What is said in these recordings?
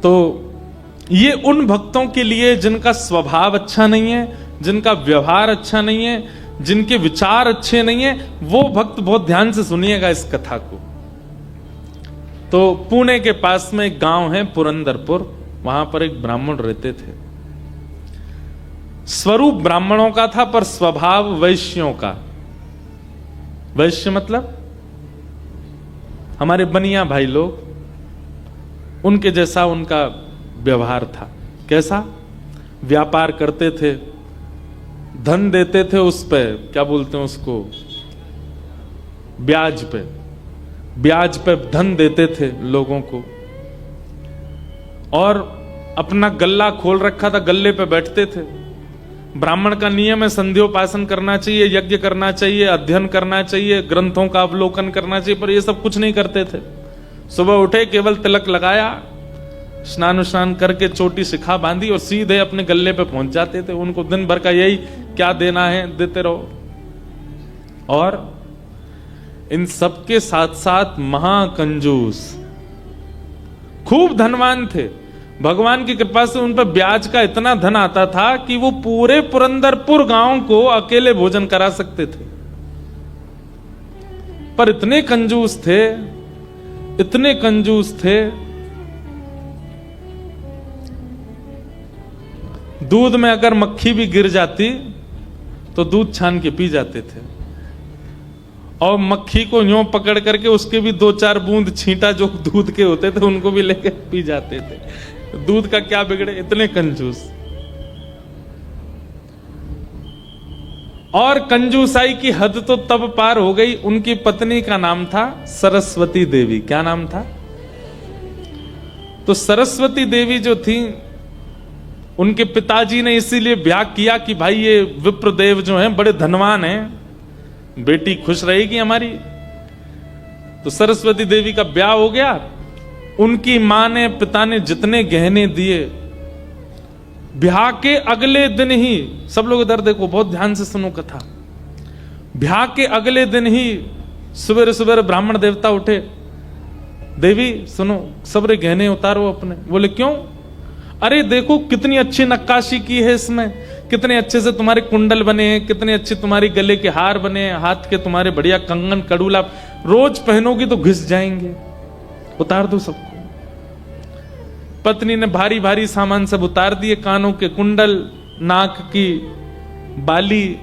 तो ये उन भक्तों के लिए जिनका स्वभाव अच्छा नहीं है, जिनका व्यवहार अच्छा नहीं है, जिनके विचार अच्छे नहीं है, वो भक्त बहुत ध्यान से सुनिएगा इस कथा को। तो पुणे के पास में एक गांव है पुरंदरपुर, वहां पर एक ब्राह्मण रहते थे। स्वरूप ब्राह्मणों का था पर स्वभाव वैश्यों का। वैश्य मतलब हमारे बनिया भाई लोग, उनके जैसा उनका व्यवहार था। कैसा? व्यापार करते थे, धन देते थे, उस पे क्या बोलते हैं उसको, ब्याज पे, ब्याज पे धन देते थे लोगों को, और अपना गल्ला खोल रखा था, गल्ले पे बैठते थे। ब्राह्मण का नियम है संध्योपासन करना चाहिए, यज्ञ करना चाहिए, अध्ययन करना चाहिए, ग्रंथों का अवलोकन करना चाहिए, पर ये सब कुछ नहीं करते थे। सुबह उठे, केवल तिलक लगाया, स्नान करके चोटी शिखा बांधी और सीधे अपने गल्ले पे पहुंच जाते थे। उनको दिन भर का यही, क्या देना है देते रहो। और इन सबके साथ साथ महाकंजूस, खूब धनवान थे। भगवान की कृपा से उन पर ब्याज का इतना धन आता था कि वो पूरे पुरंदरपुर गांव को अकेले भोजन करा सकते थे। पर इतने कंजूस थे, इतने कंजूस थे, दूध में अगर मक्खी भी गिर जाती तो दूध छान के पी जाते थे, और मक्खी को यूं पकड़ करके उसके भी 2-4 बूंद छींटा जो दूध के होते थे उनको भी लेके पी जाते थे। दूध का क्या बिगड़े, इतने कंजूस। और कंजूसाई की हद तो तब पार हो गई, उनकी पत्नी का नाम था सरस्वती देवी। क्या नाम था? तो सरस्वती देवी जो थी, उनके पिताजी ने इसीलिए ब्याह किया कि भाई ये विप्रदेव जो हैं बड़े धनवान हैं, बेटी खुश रहेगी हमारी। तो सरस्वती देवी का ब्याह हो गया। उनकी मां ने, पिता ने जितने गहने दिए, ब्याह के अगले दिन ही, सब लोग इधर देखो, बहुत ध्यान से सुनो कथा। ब्याह के अगले दिन ही सवेरे सवेरे ब्राह्मण देवता उठे, देवी सुनो, सबरे गहने उतारो अपने। बोले क्यों? अरे देखो कितनी अच्छी नक्काशी की है इसमें, कितने अच्छे से तुम्हारे कुंडल बने हैं, कितने अच्छे तुम्हारे गले के हार बने हैं, हाथ के तुम्हारे बढ़िया कंगन कड़ूला, रोज पहनोगी तो घिस जाएंगे, उतार दो सबको। पत्नी ने भारी भारी सामान सब उतार दिए, कानों के कुंडल, नाक की बाली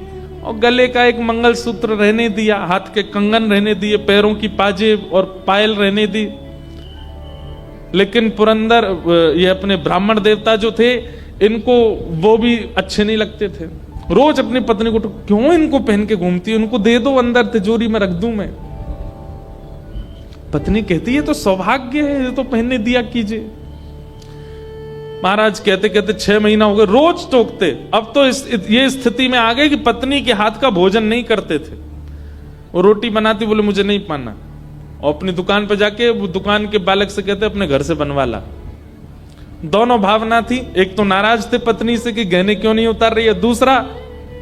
और गले का एक मंगलसूत्र रहने दिया, हाथ के कंगन रहने दिए, पैरों की पाजेब और पायल रहने दी। लेकिन पुरंदर ये अपने ब्राह्मण देवता जो थे, इनको वो भी अच्छे नहीं लगते थे। रोज अपनी पत्नी को, क्यों इनको पहन के घूमती है, उनको दे दो, अंदर तिजोरी में रख दूं मैं। पत्नी कहती है तो सौभाग्य है, ये तो पहनने दिया कीजिए। महाराज कहते कहते 6 महीना हो गए, रोज टोकते। अब तो ये स्थिति में आ गए कि पत्नी के हाथ का भोजन नहीं करते थे। वो रोटी बनाती, बोले मुझे नहीं पाना, और अपनी दुकान पर जाके वो दुकान के बालक से कहते अपने घर से बनवा ला। दोनों भावना थी, एक तो नाराज थे पत्नी से कि गहने क्यों नहीं उतार रही है, दूसरा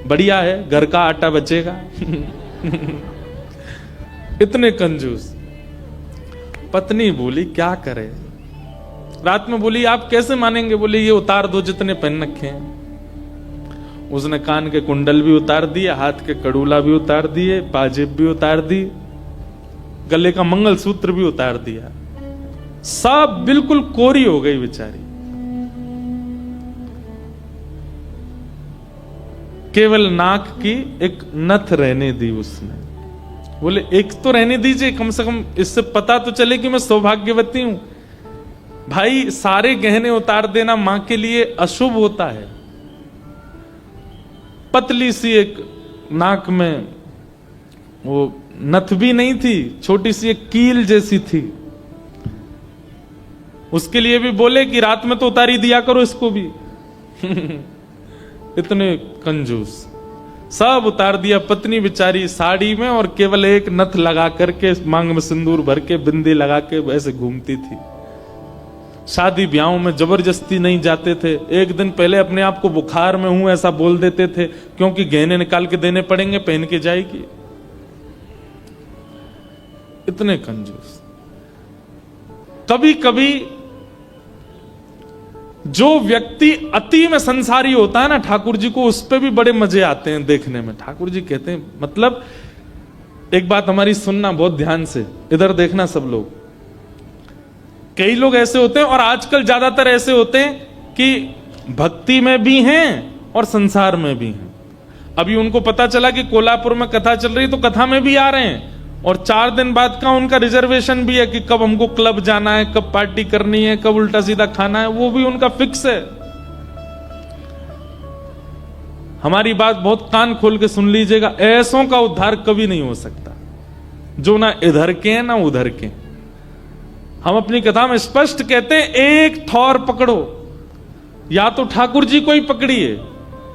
बढ़िया है घर का आटा बचेगा। इतने कंजूस। पत्नी बोली क्या करे, रात में बोली आप कैसे मानेंगे, बोले ये उतार दो जितने पहन रखे हैं। उसने कान के कुंडल भी उतार दिए, हाथ के कड़ूला भी उतार दिए, पाजेब भी उतार दी, गले का मंगलसूत्र भी उतार दिया। सब बिल्कुल कोरी हो गई बेचारी। केवल नाक की एक नथ रहने दी उसने। बोले एक तो रहने दीजिए, कम से कम इससे पता तो चले कि मैं सौभाग्यवती हूं। भाई सारे गहने उतार देना मां के लिए अशुभ होता है। पतली सी एक नाक में वो नथ भी नहीं थी, छोटी सी एक कील जैसी थी। उसके लिए भी बोले कि रात में तो उतारी दिया करो इसको भी। इतने कंजूस। सब उतार दिया। पत्नी बेचारी साड़ी में और केवल एक नथ लगा करके, मांग में सिंदूर भर के, बिंदी लगा के वैसे घूमती थी। शादी ब्याहों में जबरदस्ती नहीं जाते थे। एक दिन पहले अपने आप को बुखार में हूं ऐसा बोल देते थे, क्योंकि गहने निकाल के देने पड़ेंगे, पहन के जाएगी। इतने कंजूस। कभी कभी जो व्यक्ति अति में संसारी होता है ना, ठाकुर जी को उस पे भी बड़े मजे आते हैं देखने में। ठाकुर जी कहते हैं, मतलब एक बात हमारी सुनना बहुत ध्यान से, इधर देखना सब लोग। कई लोग ऐसे होते हैं और आजकल ज्यादातर ऐसे होते हैं कि भक्ति में भी हैं और संसार में भी हैं। अभी उनको पता चला कि कोल्हापुर में कथा चल रही, तो कथा में भी आ रहे हैं, और 4 दिन बाद का उनका रिजर्वेशन भी है कि कब हमको क्लब जाना है, कब पार्टी करनी है, कब उल्टा सीधा खाना है, वो भी उनका फिक्स है। हमारी बात बहुत कान खोल के सुन लीजिएगा, ऐसों का उद्धार कभी नहीं हो सकता जो ना इधर के हैं ना उधर के। हम अपनी कथा में स्पष्ट कहते हैं, एक ठौर पकड़ो, या तो ठाकुर जी को ही पकड़िए,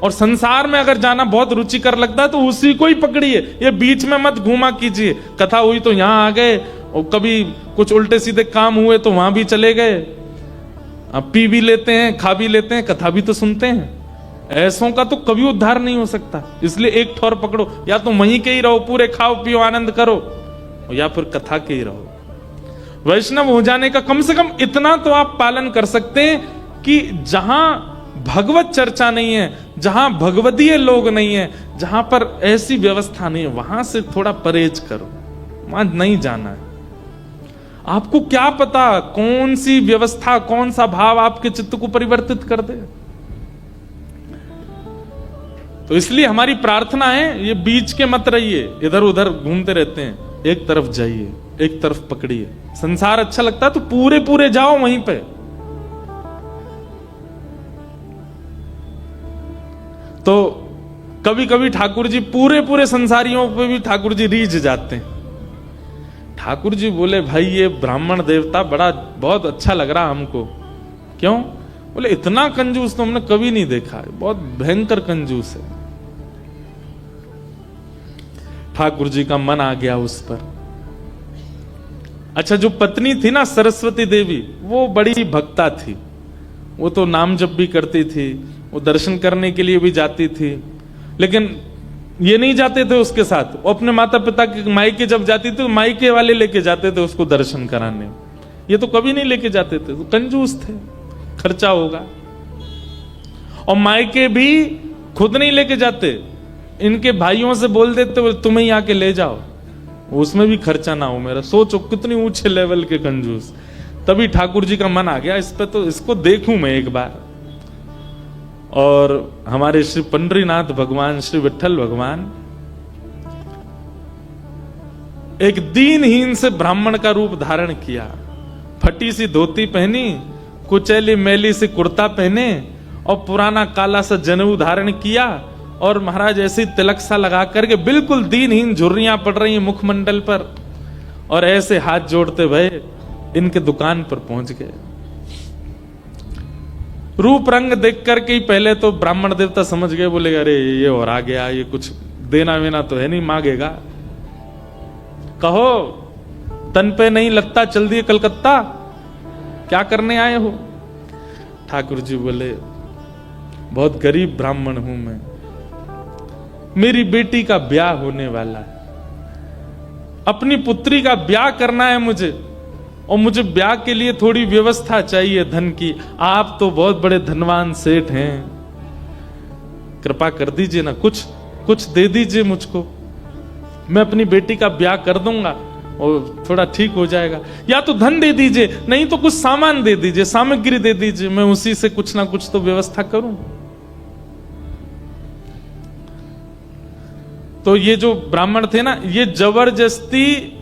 और संसार में अगर जाना बहुत रुचिकर लगता है तो उसी को ही पकड़िए, ये बीच में मत घूमा कीजिए। कथा हुई तो यहां आ गए, और कभी कुछ उल्टे सीधे काम हुए तो वहां भी चले गए। अब पी भी लेते हैं, खा भी लेते हैं, कथा भी तो सुनते हैं। ऐसों का तो कभी उद्धार नहीं हो सकता। इसलिए एक ठौर पकड़ो, या तो वहीं के ही रहो, पूरे खाओ पियो आनंद करो, या फिर कथा के ही रहो। वैष्णव हो जाने का कम से कम इतना तो आप पालन कर सकते हैं कि जहां भगवत चर्चा नहीं है, जहां भगवदीय लोग नहीं है, जहां पर ऐसी व्यवस्था नहीं है, वहां से थोड़ा परहेज करो, वहां नहीं जाना है। आपको क्या पता कौन सी व्यवस्था, कौन सा भाव आपके चित्त को परिवर्तित कर दे। तो इसलिए हमारी प्रार्थना है, ये बीच के मत रहिए, इधर उधर घूमते रहते हैं, एक तरफ जाइए, एक तरफ पकड़िए। संसार अच्छा लगता है तो पूरे पूरे जाओ वहीं पे। तो कभी कभी ठाकुर जी पूरे पूरे संसारियों पे भी ठाकुर जी रीझ जाते हैं। ठाकुर जी बोले, भाई ये ब्राह्मण देवता बड़ा बहुत अच्छा लग रहा हमको। क्यों? बोले इतना कंजूस तो हमने कभी नहीं देखा है, बहुत भयंकर कंजूस है। ठाकुर जी का मन आ गया उस पर। अच्छा, जो पत्नी थी ना सरस्वती देवी, वो बड़ी भक्ता थी, वो तो नाम जप भी करती थी, वो दर्शन करने के लिए भी जाती थी, लेकिन ये नहीं जाते थे उसके साथ। वो अपने माता पिता के मायके जब जाती थी तो मायके वाले लेके जाते थे उसको दर्शन कराने, ये तो कभी नहीं लेके जाते थे, तो कंजूस थे, खर्चा होगा। और मायके भी खुद नहीं लेके जाते, इनके भाइयों से बोल देते तुम्हें ही आके ले जाओ, उसमें भी खर्चा ना हो मेरा। सोचो कितनी ऊंचे लेवल के कंजूस। तभी ठाकुर जी का मन आ गया इस पे, तो इसको देखूं मैं एक बार। और हमारे श्री पंडरीनाथ भगवान, श्री विठल भगवान एक दीनहीन से ब्राह्मण का रूप धारण किया, फटी सी धोती पहनी, कुचैली मैली सी कुर्ता पहने, और पुराना काला सा जनेऊ धारण किया, और महाराज ऐसी तिलक सा लगा करके बिल्कुल दीनहीन, झुर्रियां पड़ रही हैं मुखमंडल पर, और ऐसे हाथ जोड़ते भये इनके दुकान पर पहुंच गए। रूप रंग देख करके ही पहले तो ब्राह्मण देवता समझ गए, बोले अरे ये और आ गया, ये कुछ देना वेना तो है नहीं, मांगेगा। कहो तन पे नहीं लगता, चल दिए कलकत्ता, क्या करने आए हो? ठाकुर जी बोले बहुत गरीब ब्राह्मण हूं मैं, मेरी बेटी का ब्याह होने वाला है, अपनी पुत्री का ब्याह करना है मुझे, और मुझे ब्याह के लिए थोड़ी व्यवस्था चाहिए धन की। आप तो बहुत बड़े धनवान सेठ हैं, कृपा कर दीजिए ना, कुछ दे दीजिए मुझको, मैं अपनी बेटी का ब्याह कर दूंगा और थोड़ा ठीक हो जाएगा। या तो धन दे दीजिए, नहीं तो कुछ सामान दे दीजिए, सामग्री दे दीजिए, मैं उसी से कुछ ना कुछ तो व्यवस्था करूं। तो ये जो ब्राह्मण थे ना, ये जबरदस्ती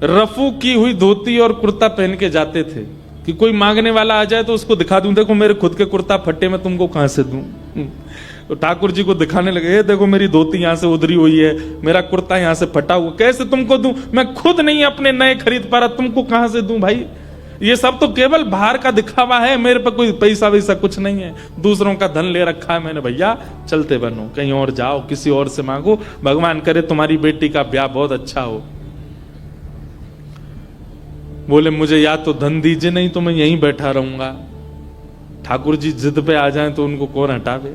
रफू की हुई धोती और कुर्ता पहन के जाते थे कि कोई मांगने वाला आ जाए तो उसको दिखा दूं, देखो मेरे खुद के कुर्ता फटे, मैं तुमको कहां से दूं। तो ठाकुर जी को दिखाने लगे, ये देखो मेरी धोती यहां से उधरी हुई है, मेरा कुर्ता यहां से फटा हुआ, कैसे तुमको दूं, मैं खुद नहीं अपने नए खरीद पा रहा, तुमको कहां से दूं भाई। ये सब तो केवल बाहर का दिखावा है, मेरे पर कोई पैसा वैसा कुछ नहीं है, दूसरों का धन ले रखा है मैंने। भैया चलते बनो, कहीं और जाओ, किसी और से मांगो, भगवान करे तुम्हारी बेटी का ब्याह बहुत अच्छा हो। बोले मुझे या तो धन दीजिए, नहीं तो मैं यहीं बैठा रहूंगा। ठाकुर जी जिद पे आ जाएं तो उनको कौन हटावे।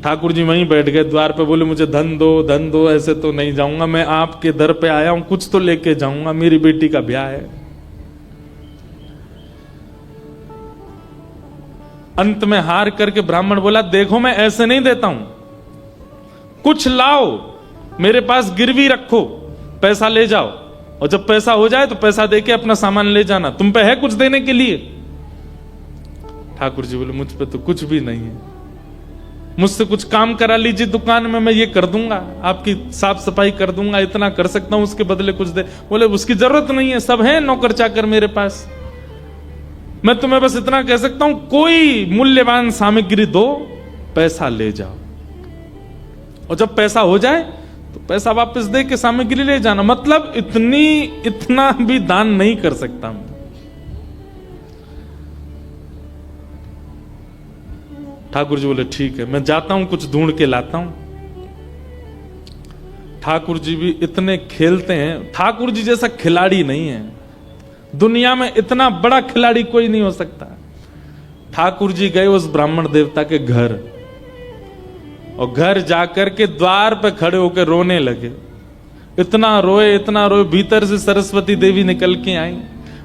ठाकुर जी वहीं बैठ गए द्वार पे, बोले मुझे धन दो, ऐसे तो नहीं जाऊंगा, मैं आपके दर पे आया हूं, कुछ तो लेके जाऊंगा, मेरी बेटी का ब्याह है। अंत में हार करके ब्राह्मण बोला, देखो मैं ऐसे नहीं देता हूं, कुछ लाओ, मेरे पास गिरवी रखो, पैसा ले जाओ, और जब पैसा हो जाए तो पैसा देके अपना सामान ले जाना, तुम पे है कुछ देने के लिए? ठाकुर जी बोले, मुझ पे तो कुछ भी नहीं है, मुझसे कुछ काम करा लीजिए दुकान में, मैं ये कर दूंगा, आपकी साफ सफाई कर दूंगा, इतना कर सकता हूं, उसके बदले कुछ दे। बोले उसकी जरूरत नहीं है, सब है नौकर चाकर मेरे पास, मैं तुम्हें बस इतना कह सकता हूं, कोई मूल्यवान सामग्री दो, पैसा ले जाओ, और जब पैसा हो जाए तो पैसा वापस दे के सामग्री ले जाना। मतलब इतना भी दान नहीं कर सकता मैं। ठाकुर जी बोले, ठीक है, मैं जाता हूं, कुछ ढूंढ के लाता हूं। ठाकुर जी भी इतने खेलते हैं, ठाकुर जी जैसा खिलाड़ी नहीं है दुनिया में, इतना बड़ा खिलाड़ी कोई नहीं हो सकता। ठाकुर जी गए उस ब्राह्मण देवता के घर, और घर जाकर के द्वार पे खड़े होकर रोने लगे। इतना रोए, भीतर से सरस्वती देवी निकल के आई।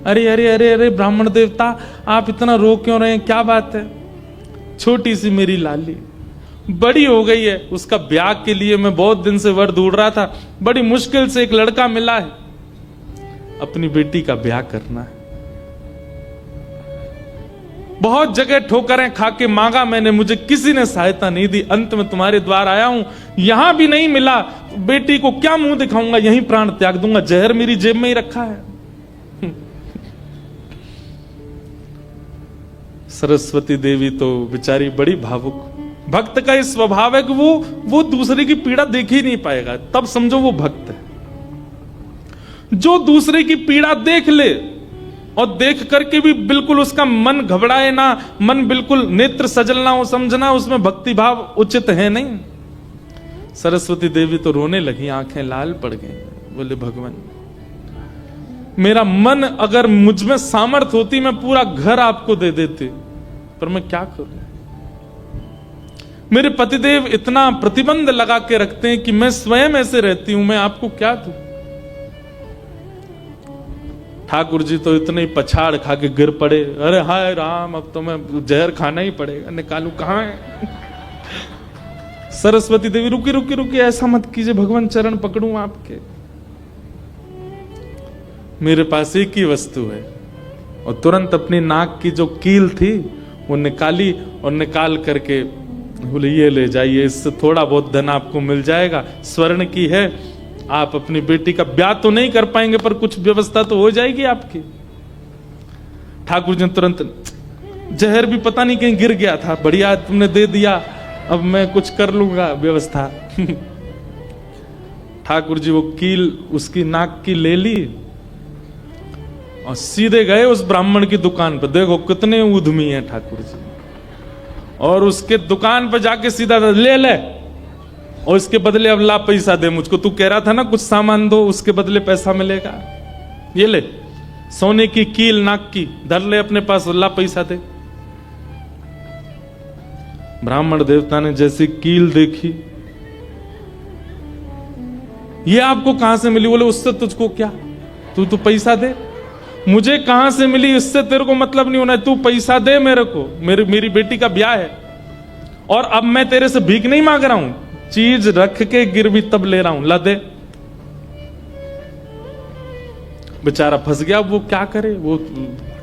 अरे अरे अरे अरे ब्राह्मण देवता, आप इतना रो क्यों रहे हैं, क्या बात है? छोटी सी मेरी लाली बड़ी हो गई है, उसका ब्याह के लिए मैं बहुत दिन से वर ढूंढ रहा था, बड़ी मुश्किल से एक लड़का मिला है, अपनी बेटी का ब्याह करना है। बहुत जगह ठोकरें खा के मांगा मैंने, मुझे किसी ने सहायता नहीं दी, अंत में तुम्हारे द्वार आया हूं, यहां भी नहीं मिला, बेटी को क्या मुंह दिखाऊंगा, यहीं प्राण त्याग दूंगा, जहर मेरी जेब में ही रखा है। सरस्वती देवी तो बेचारी बड़ी भावुक, भक्त का इस स्वभाव है कि वो दूसरे की पीड़ा देख ही नहीं पाएगा, तब समझो वो भक्त है। जो दूसरे की पीड़ा देख ले और देख करके भी बिल्कुल उसका मन घबराए ना, मन बिल्कुल नेत्र सजल ना हो, समझना उसमें भक्ति भाव उचित है नहीं। सरस्वती देवी तो रोने लगी, आंखें लाल पड़ गई। बोले, भगवान मेरा मन, अगर मुझ में सामर्थ्य होती मैं पूरा घर आपको दे देती, पर मैं क्या करूं? मेरे पतिदेव इतना प्रतिबंध लगा के रखते हैं कि मैं स्वयं ऐसे रहती हूं, मैं आपको क्या दूं? ठाकुर जी तो इतने ही पछाड़ खा के गिर पड़े। अरे हाय राम, अब तो मैं जहर खाना ही पड़ेगा, निकालू कहां है? सरस्वती देवी, रुकी रुकी रुकी, ऐसा मत कीजिए भगवान, चरण पकड़ूं आपके, मेरे पास एक ही वस्तु है। और तुरंत अपनी नाक की जो कील थी वो निकाली, और निकाल करके बोले, ये ले जाइए, इससे थोड़ा बहुत धन आपको मिल जाएगा, स्वर्ण की है, आप अपनी बेटी का ब्याह तो नहीं कर पाएंगे पर कुछ व्यवस्था तो हो जाएगी आपकी। ठाकुर जी तुरंत, जहर भी पता नहीं कहीं गिर गया था, बढ़िया तुमने दे दिया, अब मैं कुछ कर लूंगा व्यवस्था। ठाकुर जी वो कील उसकी नाक की ले ली और सीधे गए उस ब्राह्मण की दुकान पर। देखो कितने उद्यमी हैं ठाकुर जी, और उसके दुकान पर जाके सीधा ले, और इसके बदले अब ला पैसा दे मुझको, तू कह रहा था ना कुछ सामान दो, उसके बदले पैसा मिलेगा, ये ले सोने की कील नाक की, धर ले अपने पास, ला पैसा दे। ब्राह्मण देवता ने जैसी कील देखी, ये आपको कहां से मिली? बोले, उससे तुझको क्या, तू पैसा दे। मुझे कहां से मिली इससे तेरे को मतलब नहीं होना है, तू पैसा दे मेरे को, मेरी बेटी का ब्याह है, और अब मैं तेरे से भीख नहीं मांग रहा हूं, चीज रख के गिरवी तब ले रहा हूं, ला दे। बेचारा फंस गया, वो क्या करे, वो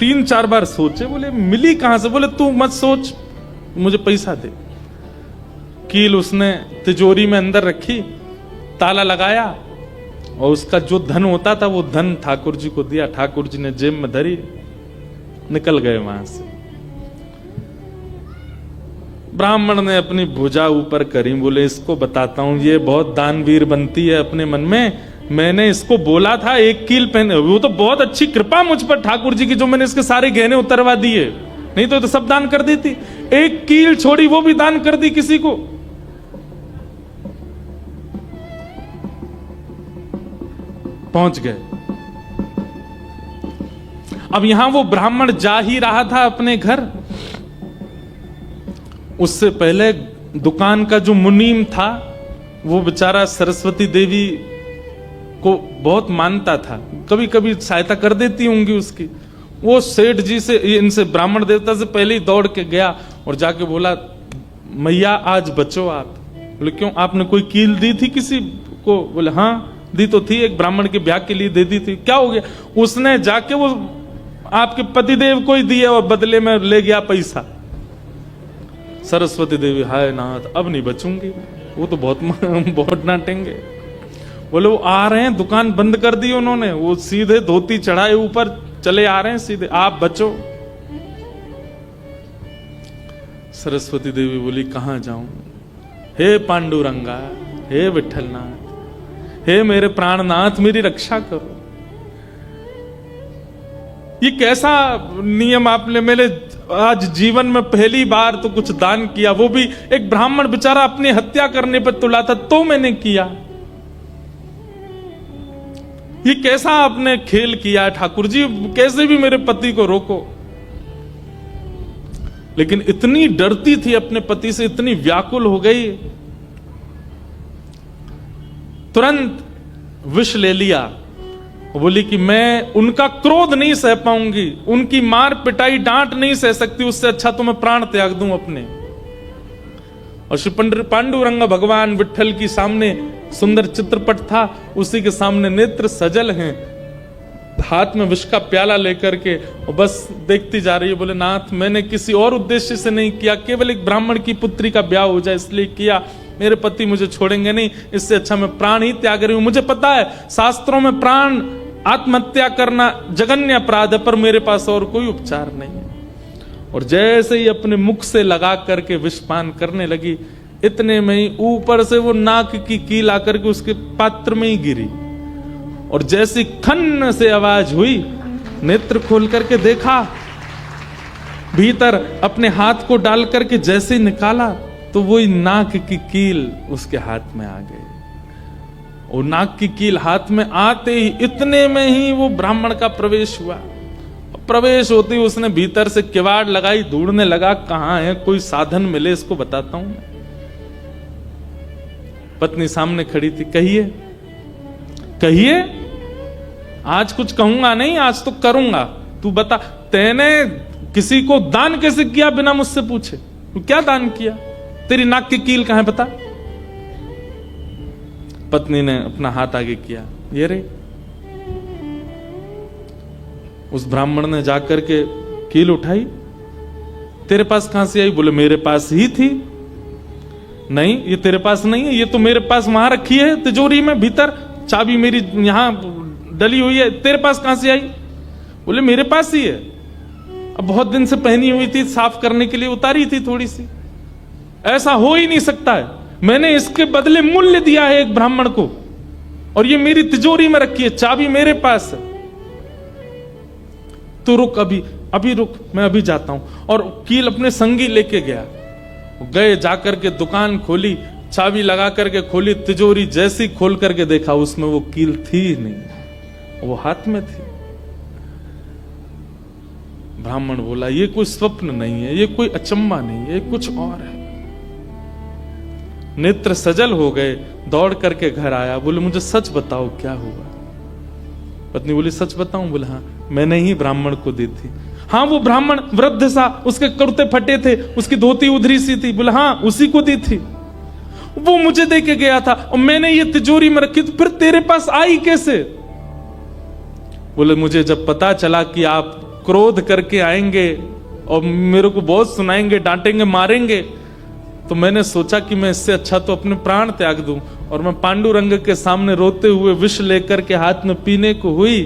3-4 बार सोचे, बोले मिली कहां से? बोले तू मत सोच, मुझे पैसा दे। कील उसने तिजोरी में अंदर रखी, ताला लगाया, और उसका जो धन होता था वो धन ठाकुर जी को दिया। ठाकुर जी ने जेब में धरी, निकल गए वहां से। ब्राह्मण ने अपनी भुजा ऊपर करी, बोले इसको बताता हूं, ये बहुत दानवीर बनती है अपने मन में, मैंने इसको बोला था एक कील पहने, वो तो बहुत अच्छी कृपा मुझ पर ठाकुर जी की, जो मैंने इसके सारे गहने उतरवा दिए, नहीं तो सब दान कर देती, एक कील छोड़ी वो भी दान कर दी किसी को। पहुंच गए। अब यहां वो ब्राह्मण जा ही रहा था अपने घर, उससे पहले दुकान का जो मुनीम था वो बेचारा सरस्वती देवी को बहुत मानता था, कभी कभी सहायता कर देती होंगी उसकी। वो सेठ जी से, इनसे ब्राह्मण देवता से पहले ही दौड़ के गया और जाके बोला, मैया आज बचो आप। बोले क्यों, आपने कोई कील दी थी किसी को? बोले हाँ दी तो थी, एक ब्राह्मण के ब्याह के लिए दे दी थी। क्या हो गया? उसने जाके वो आपके पतिदेव को ही दिया और बदले में ले गया पैसा। सरस्वती देवी, हाय नाथ अब नहीं बचूंगी, वो तो बहुत डांटेंगे। बोले वो आ रहे हैं, दुकान बंद कर दी उन्होंने, वो सीधे धोती चढ़ाए ऊपर चले आ रहे हैं सीधे, आप बचो। सरस्वती देवी बोली कहां जाऊं? हे पांडुरंगा, हे विठलनाथ, हे मेरे प्राणनाथ, मेरी रक्षा करो। ये कैसा नियम आपने मेरे आज जीवन में पहली बार तो कुछ दान किया, वो भी एक ब्राह्मण बेचारा अपनी हत्या करने पर तुला था तो मैंने किया। ये कैसा आपने खेल किया ठाकुर जी, कैसे भी मेरे पति को रोको। लेकिन इतनी डरती थी अपने पति से, इतनी व्याकुल हो गई, तुरंत विष ले लिया। बोली कि मैं उनका क्रोध नहीं सह पाऊंगी, उनकी मार पिटाई डांट नहीं सह सकती, उससे अच्छा तो मैं प्राण त्याग दूं अपने। और श्री पांडुरंग भगवान विठल की सामने सुंदर चित्रपट था, उसी के सामने नेत्र सजल हैं, हाथ में विष का प्याला लेकर के, और बस देखती जा रही है। बोले नाथ मैंने किसी और उद्देश्य से नहीं किया, केवल एक ब्राह्मण की पुत्री का ब्याह हो जाए इसलिए किया, मेरे पति मुझे छोड़ेंगे नहीं, इससे अच्छा मैं प्राण ही त्याग रही हूं। मुझे पता है शास्त्रों में प्राण आत्महत्या करना जघन्य अपराध है, पर मेरे पास और कोई उपचार नहीं है। और जैसे ही अपने मुख से लगा करके विषपान करने लगी, इतने में ही ऊपर से वो नाक की कील आकर के उसके पात्र में ही गिरी। और जैसी खन्न से आवाज हुई, नेत्र खोल करके देखा, भीतर अपने हाथ को डाल करके जैसे ही निकाला तो वही नाक की कील उसके हाथ में आ गई। और नाक की कील हाथ में आते ही इतने में ही वो ब्राह्मण का प्रवेश हुआ। प्रवेश होते ही उसने भीतर से किवाड़ लगाई, ढूंढने लगा कहां है, कोई साधन मिले इसको बताता हूं। पत्नी सामने खड़ी थी, कहिए कहिए, आज कुछ कहूंगा नहीं, आज तो करूंगा, तू बता तैने किसी को दान कैसे किया बिना मुझसे पूछे? तू क्या दान किया? तेरी नाक की कील कहां है बता। पत्नी ने अपना हाथ आगे किया, ये रे। उस ब्राह्मण ने जाकर के कील उठाई, तेरे पास कहां से आई? बोले मेरे पास ही थी। नहीं ये तेरे पास नहीं है, ये तो मेरे पास वहां रखी है तिजोरी में, भीतर चाबी मेरी यहां डली हुई है, तेरे पास कहां से आई? बोले मेरे पास ही है, अब बहुत दिन से पहनी हुई थी, साफ करने के लिए उतारी थी थोड़ी सी। ऐसा हो ही नहीं सकता है, मैंने इसके बदले मूल्य दिया है एक ब्राह्मण को, और ये मेरी तिजोरी में रखी है, चाबी मेरे पास है। तो रुक, अभी रुक, मैं अभी जाता हूं। और कील अपने संगी लेके गया, गए, जाकर के दुकान खोली, चाबी लगा करके खोली, तिजोरी जैसी खोल करके देखा उसमें वो कील थी ही नहीं, वो हाथ में थी। ब्राह्मण बोला ये कोई स्वप्न नहीं है, ये कोई अचंबा नहीं है, कुछ और है। नेत्र सजल हो गए, दौड़ करके घर आया, बोले मुझे सच बताओ क्या हुआ। पत्नी बोली सच बताऊं? बोले हाँ, मैंने ही ब्राह्मण को दी थी। हाँ वो ब्राह्मण वृद्ध सा, उसके कुर्ते फटे थे, उसकी धोती उधरी सी थी। बोले हाँ उसी को दी थी, वो मुझे दे के गया था और मैंने ये तिजोरी में रखी, तो फिर तेरे पास आई कैसे? बोले मुझे जब पता चला कि आप क्रोध करके आएंगे और मेरे को बहुत सुनाएंगे, डांटेंगे, मारेंगे, तो मैंने सोचा कि मैं इससे अच्छा तो अपने प्राण त्याग दूं। और मैं पांडुरंग के सामने रोते हुए विष लेकर के हाथ में पीने को हुई,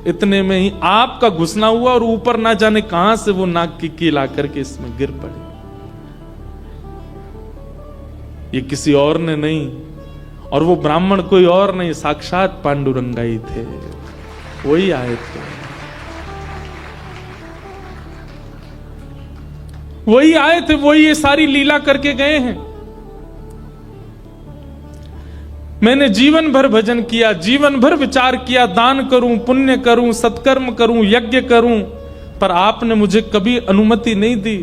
इतने में ही आपका घुसना हुआ और ऊपर ना जाने कहां से वो नाक की कील आकर के इसमें गिर पड़ी। ये किसी और ने नहीं, और वो ब्राह्मण कोई और नहीं, साक्षात पांडुरंगा ही थे, वही आए थे, वही आए थे, वही ये सारी लीला करके गए हैं। मैंने जीवन भर भजन किया, जीवन भर विचार किया, दान करूं, पुण्य करूं, सत्कर्म करूं, यज्ञ करूं, पर आपने मुझे कभी अनुमति नहीं दी।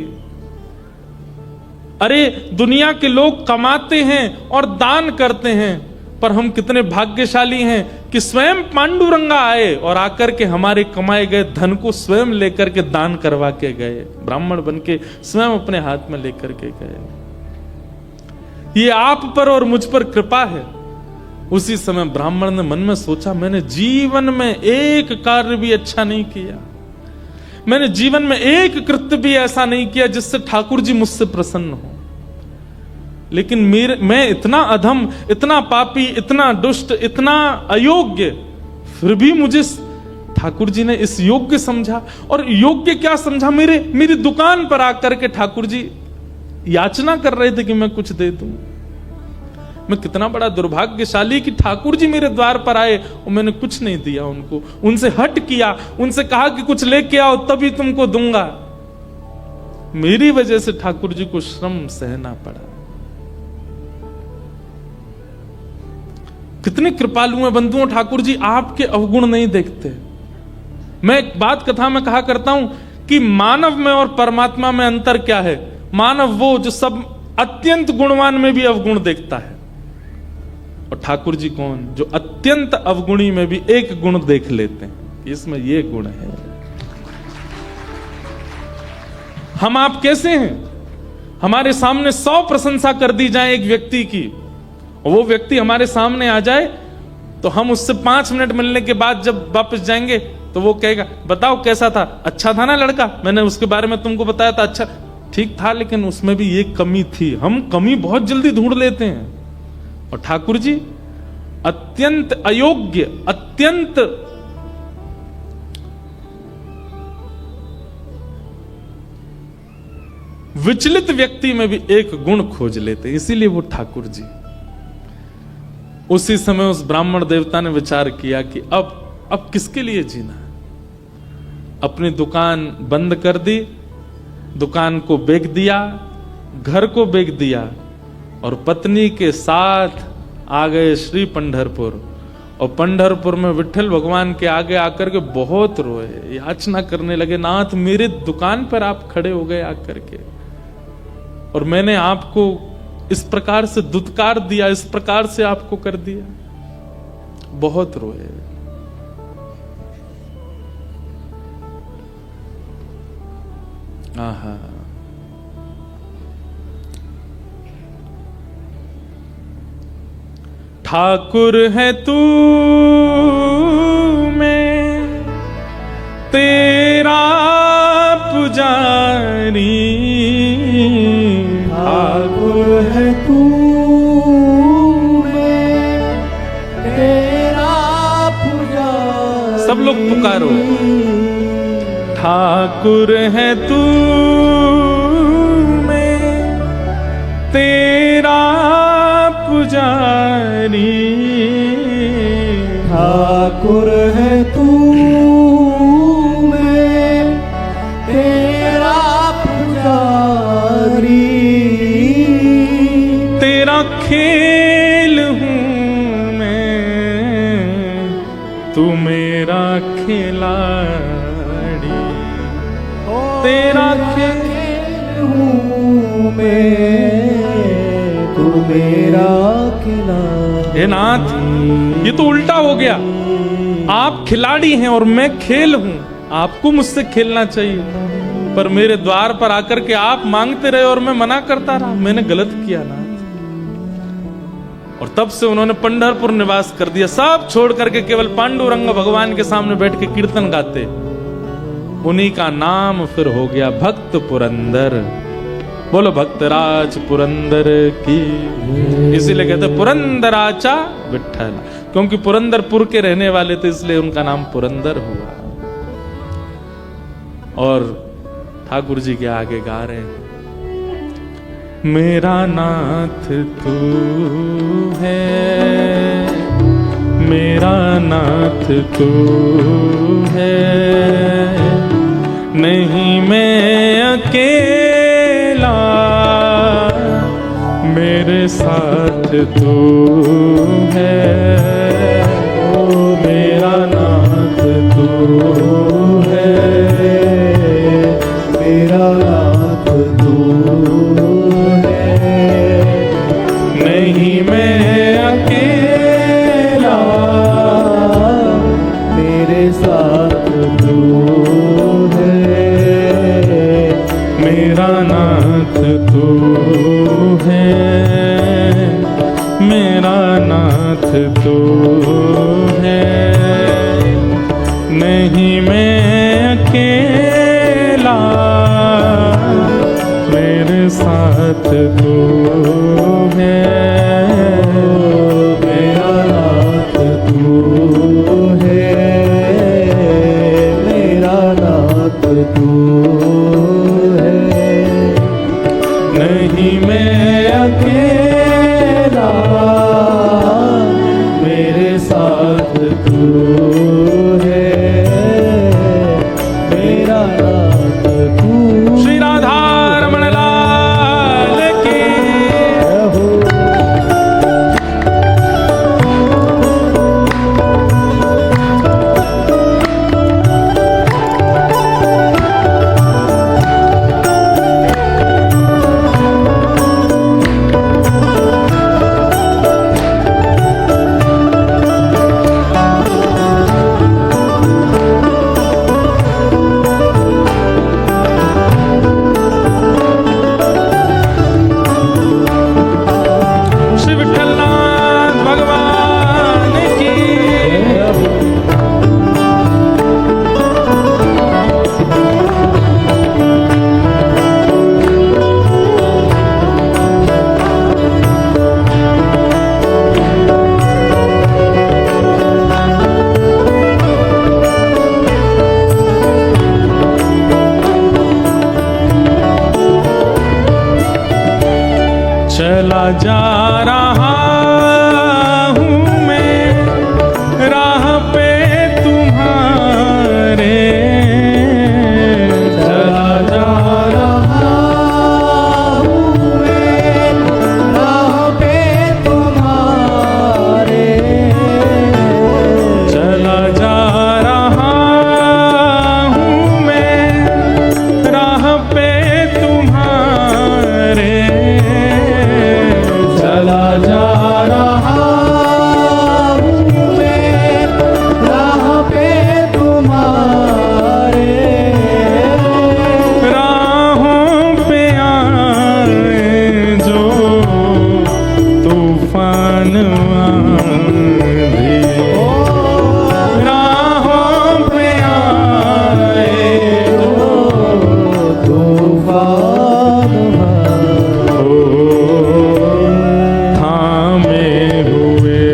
अरे दुनिया के लोग कमाते हैं और दान करते हैं, पर हम कितने भाग्यशाली हैं कि स्वयं पांडुरंगा आए और आकर के हमारे कमाए गए धन को स्वयं लेकर के दान करवा के गए, ब्राह्मण बन के स्वयं अपने हाथ में लेकर के गए। ये आप पर और मुझ पर कृपा है। उसी समय ब्राह्मण ने मन में सोचा, मैंने जीवन में एक कार्य भी अच्छा नहीं किया, मैंने जीवन में एक कृत्य भी ऐसा नहीं किया जिससे ठाकुर जी मुझसे प्रसन्न हो, लेकिन मैं इतना अधम, इतना पापी, इतना दुष्ट, इतना अयोग्य, फिर भी मुझे ठाकुर जी ने इस योग्य समझा। और योग्य क्या समझा, मेरी दुकान पर आकर के ठाकुर जी याचना कर रहे थे कि मैं कुछ दे दूं। मैं कितना बड़ा दुर्भाग्यशाली कि ठाकुर जी मेरे द्वार पर आए और मैंने कुछ नहीं दिया उनको, उनसे हट किया, उनसे कहा कि कुछ लेके आओ तभी तुमको दूंगा। मेरी वजह से ठाकुर जी को श्रम सहना पड़ा। कितने कृपालु हैं बंधुओं ठाकुर जी, आपके अवगुण नहीं देखते। मैं एक बात कथा में कहा करता हूं कि मानव में और परमात्मा में अंतर क्या है। मानव वो जो सब अत्यंत गुणवान में भी अवगुण देखता है, और ठाकुर जी कौन, जो अत्यंत अवगुणी में भी एक गुण देख लेते हैं, इसमें ये गुण है। हम आप कैसे हैं, हमारे सामने 100 प्रशंसा कर दी जाए एक व्यक्ति की, और वो व्यक्ति हमारे सामने आ जाए तो हम उससे 5 मिनट मिलने के बाद जब वापस जाएंगे तो वो कहेगा, बताओ कैसा था, अच्छा था ना लड़का, मैंने उसके बारे में तुमको बताया था, अच्छा ठीक था, लेकिन उसमें भी ये कमी थी। हम कमी बहुत जल्दी ढूंढ लेते हैं। और ठाकुर जी अत्यंत अयोग्य, अत्यंत विचलित व्यक्ति में भी एक गुण खोज लेते हैं, इसीलिए वो ठाकुर जी। उसी समय उस ब्राह्मण देवता ने विचार किया कि अब किसके लिए जीना है। अपनी दुकान बंद कर दी, दुकान को बेच दिया, घर को बेच दिया, और पत्नी के साथ आ गए श्री पंढरपुर। और पंढरपुर में विठल भगवान के आगे आकर के बहुत रोए, याचना करने लगे, नाथ मेरे दुकान पर आप खड़े हो गए आकर के, और मैंने आपको इस प्रकार से दुत्कार दिया, इस प्रकार से आपको कर दिया। बहुत रोए। आहा, ठाकुर है तू मैं तेरा पुजारी, ठाकुर है तू मैं तेरा पुजारी। सब लोग पुकारो, ठाकुर है तू मैं तेरा पुजारी, ठाकुर है तू मैं तेरा पुजारी। तेरा खेल हूँ मैं, तू मेरा खिलाड़ी। तेरा खेल हूँ मैं, तू मेरा खिलाड़ी। हे नाथ, ये तो उल्टा हो गया। आप खिलाड़ी हैं और मैं खेल हूं, आपको मुझसे खेलना चाहिए, पर मेरे द्वार पर आकर के आप मांगते रहे और मैं मना करता रहा। मैंने गलत किया ना। और तब से उन्होंने पंढरपुर निवास कर दिया, सब छोड़ करके केवल पांडुरंग भगवान के सामने बैठ के कीर्तन गाते। उन्हीं का नाम फिर हो गया भक्त पुरंदर। बोलो भक्तराज पुरंदर की। इसीलिए कहते पुरंदराचा विठ्ठल, क्योंकि पुरंदरपुर के रहने वाले थे, इसलिए उनका नाम पुरंदर हुआ। और ठाकुर जी के आगे गा रहे हैं, मेरा नाथ तू है, मेरा नाथ तू है, नहीं मैं अकेला, मेरे साथ तू है। ओ मेरा नाथ तू है, मेरा नाथ तू है, नहीं मैं अकेला, मेरा नाथ तू है, मेरा नाथ तू है, नहीं मैं अकेला, मेरे साथ तू है, मेरा नाथ तू है, मेरा नाथ तू है, नहीं मैं अकेला, मेरे साथ तू है, मेरा नाथ तू। श्री राधा रमण लाल की हो श्री विठलनाथ भगवान की चला जा रहा हूँ मैं राह पे तुम्हारे, चला जा रहा हूँ मैं राह पे तुम्हारे, चला जा रहा हूँ मैं राह पे तुम्हारे, चला जा रहा हूँ मैं राह पे तुम्हारे, राहों पे आए जो तूफान आंधी, राहों पे आए तूफान हो थामे हुए,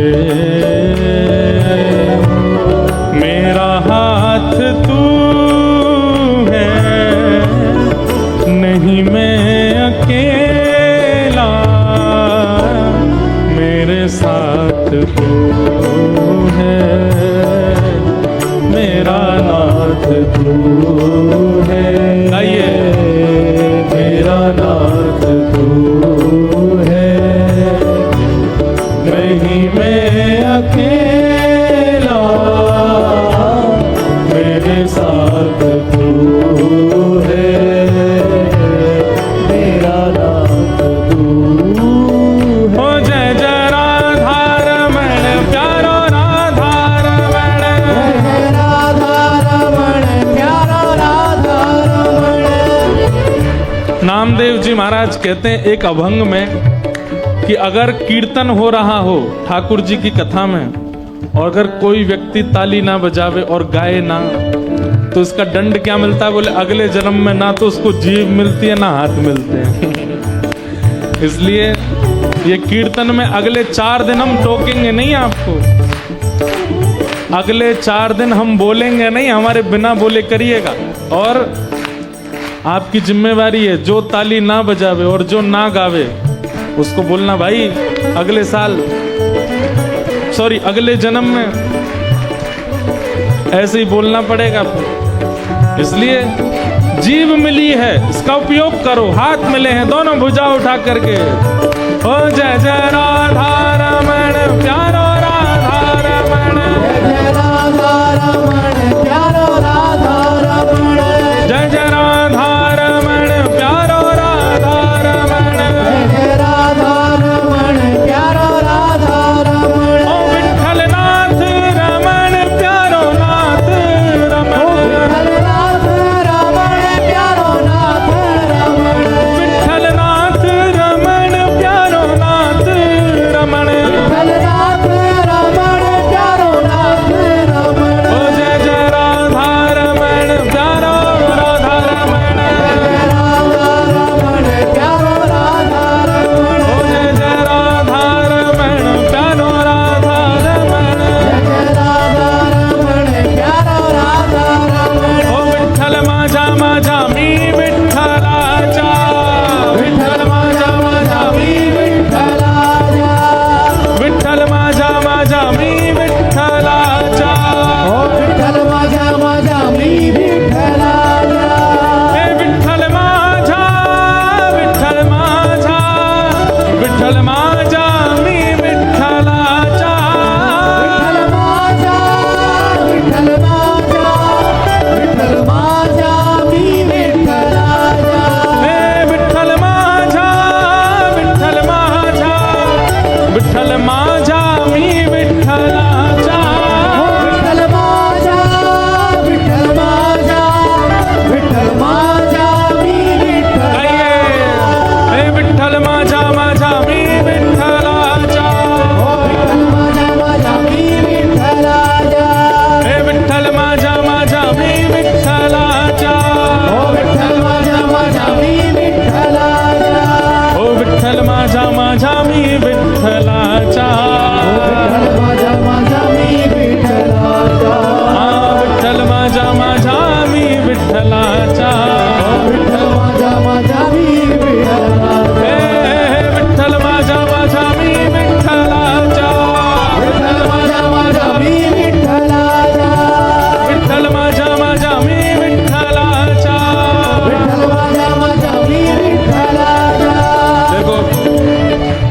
मेरा हाथ तू है, नहीं मैं अकेला, मेरे साथ तू है, मेरा नाथ तू है, गाइए मेरा नाथ तू है, नहीं मैं अकेला, मेरे साथ तू है, मेरा नाथ तू है। ओ जय जय राधा रमण प्यारो राधा रमण, जय राधा रमण प्यारा राधा रमण। नामदेव जी महाराज कहते हैं एक अभंग में कि अगर कीर्तन हो रहा हो ठाकुर जी की कथा में और अगर कोई व्यक्ति ताली ना बजावे और गाए ना, तो इसका दंड क्या मिलता है? बोले अगले जन्म में ना तो उसको जीभ मिलती है ना हाथ मिलते हैं। इसलिए ये कीर्तन में अगले 4 दिन हम टोकेंगे नहीं आपको, अगले 4 दिन हम बोलेंगे नहीं, हमारे बिना बोले करिएगा। और आपकी जिम्मेवारी है, जो ताली ना बजावे और जो ना गावे उसको बोलना भाई अगले साल, सॉरी अगले जन्म में ऐसे ही बोलना पड़ेगा आपको। इसलिए जीभ मिली है, इसका उपयोग करो। हाथ मिले हैं दोनों भुजा उठा करके, ओ जय जय राधा रमण प्यारो राधा रमण, जय राधा रमण प्यारो राधा रमण, जय जय राधा रमण प्यारो राधा रमण, जय राधा रमण प्यारो राधा रमण। ओ विठ्ठलनाथ रमण प्यारो नाथ रमण, विठ्ठलनाथ रमण प्यारो नाथ